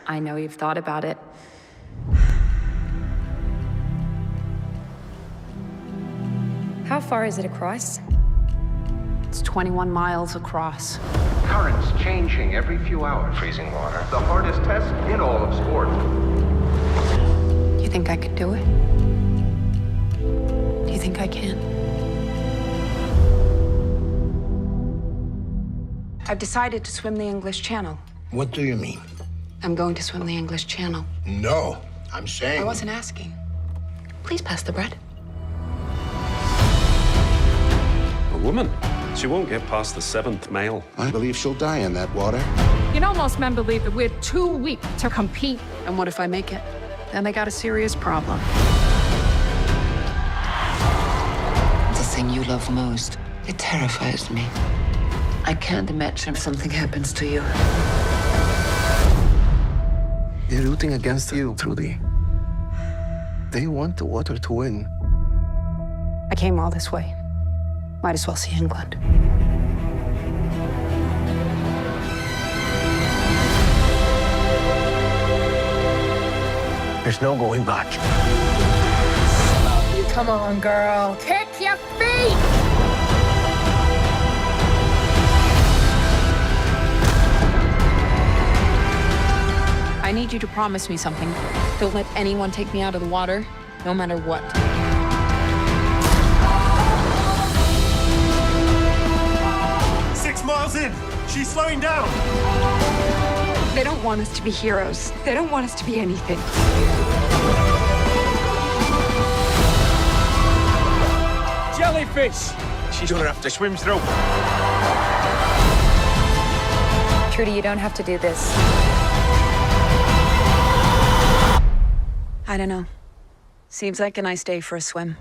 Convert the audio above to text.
I know you've thought about it. How far is it across? It's 21 miles across. Currents changing every few hours. Freezing water. The hardest test in all of sport. You think I could do it? Do you think I can? I've decided to swim the English Channel. What do you mean? I'm going to swim the English Channel. No, I'm saying... I wasn't asking. Please pass the bread. A woman. She won't get past the 7th male. I believe she'll die in that water. You know, most men believe that we're too weak to compete. And what if I make it? Then they got a serious problem. The thing you love most, it terrifies me. I can't imagine if something happens to you. They're rooting against you, Trudy. They want the water to win. I came all this way. Might as well see England. There's no going back. Come on, girl. Kick your feet! I need you to promise me something. Don't let anyone take me out of the water, no matter what. 6 miles in. She's slowing down. They don't want us to be heroes. They don't want us to be anything. Jellyfish. She's gonna have to swim through. Trudy, you don't have to do this. I don't know. Seems like a nice day for a swim.